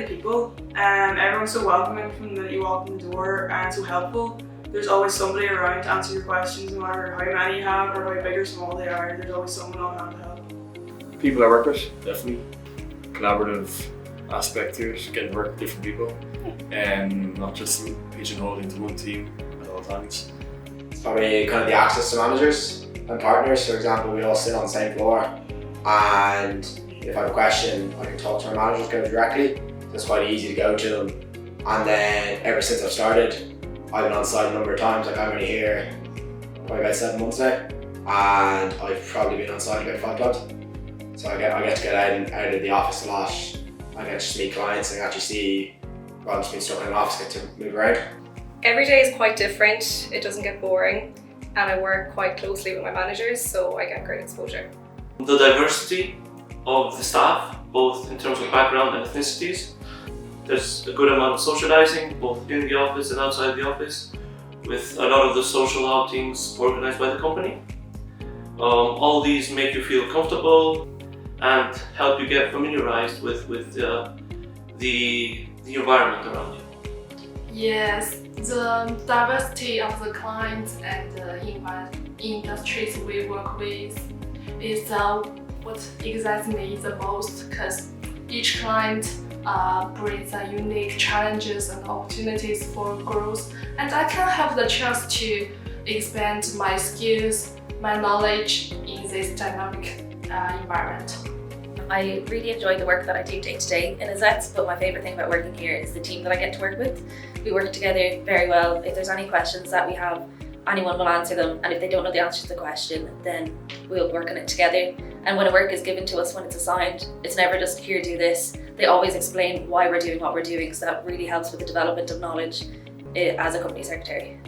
the people. Everyone's so welcoming from the minute you walk in the door and so helpful. There's always somebody around to answer your questions, no matter how many you have or how big or small they are. There's always someone on hand to help. People I work with, definitely. Collaborative aspect to it, getting to work with different people and not just pigeonholed into one team at all times. It's probably kind of the access to managers and partners. For example, we all sit on the same floor, and if I have a question, I can talk to our managers directly. So it's quite easy to go to them. And then ever since I've started, I've been on site a number of times. Like I'm only here probably about 7 months now, and I've probably been on site about 5 times. So I get to get out of the office a lot. I get to meet clients and actually see, rather than just being stuck in an office, get to move around. Every day is quite different. It doesn't get boring, and I work quite closely with my managers, so I get great exposure. The diversity of the staff, both in terms of background and ethnicities. There's a good amount of socializing, both in the office and outside the office, with a lot of the social outings organized by the company. All these make you feel comfortable and help you get familiarized with the environment around you. Yes, the diversity of the clients and the industries we work with is what excites me the most, because each client brings unique challenges and opportunities for growth, and I can have the chance to expand my skills, my knowledge in this dynamic environment. I really enjoy the work that I do day to day in Azets, but my favourite thing about working here is the team that I get to work with. We work together very well. If there's any questions that we have, anyone will answer them, and if they don't know the answer to the question, then we'll work on it together. And when a work is given to us, when it's assigned, it's never just here, do this. They always explain why we're doing what we're doing, so that really helps with the development of knowledge as a company secretary.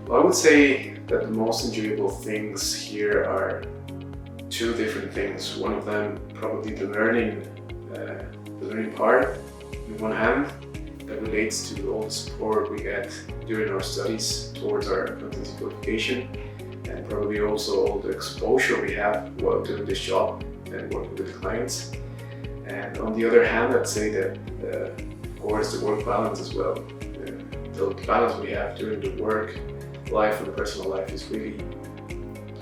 Well, I would say that the most enjoyable things here are 2 different things. One of them probably the learning part on one hand, that relates to all the support we get during our studies towards our accountancy qualification, and probably also all the exposure we have while doing this job and working with clients. And on the other hand, I'd say that of course the work balance as well. The balance we have during the work life and the personal life is really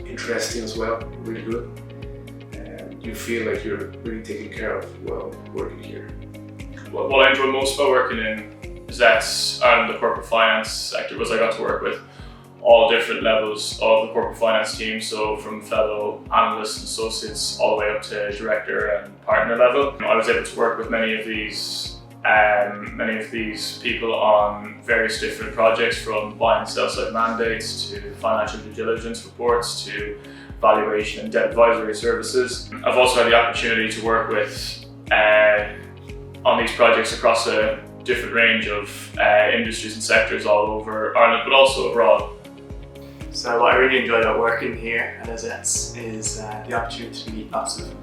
interesting as well, really good. And you feel like you're really taken care of while working here. What I enjoy most about working in Azets Ireland, the corporate finance sector, was I got to work with all different levels of the corporate finance team, so from fellow analysts and associates all the way up to director and partner level. I was able to work with many of these people on various different projects, from buy and sell side mandates to financial due diligence reports to valuation and debt advisory services. I've also had the opportunity to work with on these projects across a different range of industries and sectors all over Ireland, but also abroad. So what I really enjoy about working here at Azets is the opportunity to meet lots of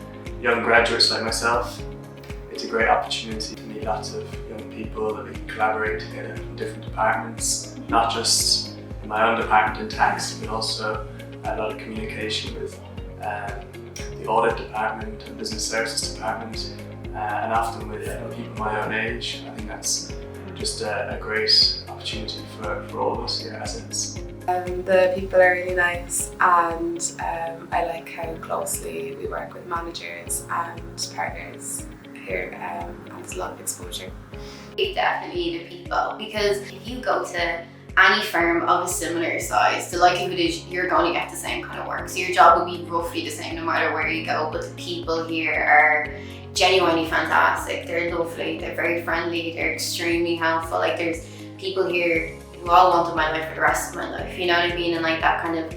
young graduates like myself. It's a great opportunity to meet lots of young people that we can collaborate together from different departments, not just in my own department in tax, but also a lot of communication with the audit department and business services department, and often with people my own age. I think that's just a great opportunity for all of us here at Azets. The people are really nice, and I like how closely we work with managers and partners here, and there's a lot of exposure. Definitely the people, because if you go to any firm of a similar size, the likelihood is you're going to get the same kind of work. So your job will be roughly the same no matter where you go, but the people here are genuinely fantastic. They're lovely, they're very friendly, they're extremely helpful. Like, there's people here who all wanted my life for the rest of my life, you know what I mean? And like that kind of,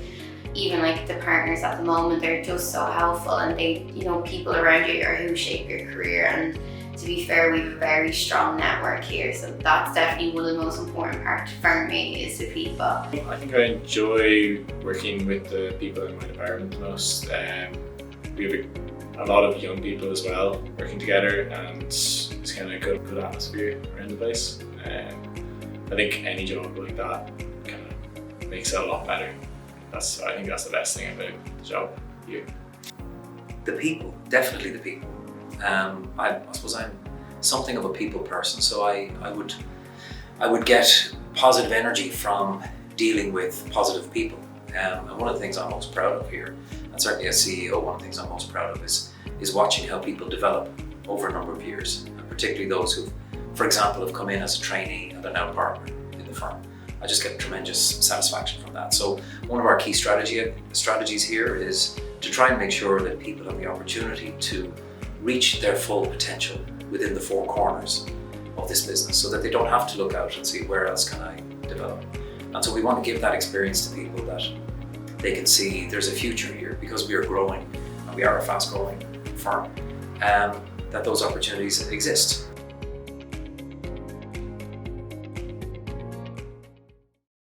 even like the partners at the moment, they're just so helpful, and they, you know, people around you are who shape your career. And to be fair, we have a very strong network here, so that's definitely one of the most important parts for me, is the people. I think I enjoy working with the people in my department the most. We have a lot of young people as well working together, and it's kind of a good atmosphere around the place. I think any job like that kind of makes it a lot better. I think that's the best thing about the job here. The people, definitely the people. I suppose I'm something of a people person, so I would get positive energy from dealing with positive people. And one of the things I'm most proud of here, and certainly as CEO, one of the things I'm most proud of is watching how people develop over a number of years, and particularly those who, for example, have come in as a trainee and are now partner in the firm. I just get tremendous satisfaction from that. So one of our key strategies here is to try and make sure that people have the opportunity to reach their full potential within the four corners of this business, so that they don't have to look out and see where else can I develop. And so we want to give that experience to people, that they can see there's a future here because we are growing and we are a fast growing firm, that those opportunities exist.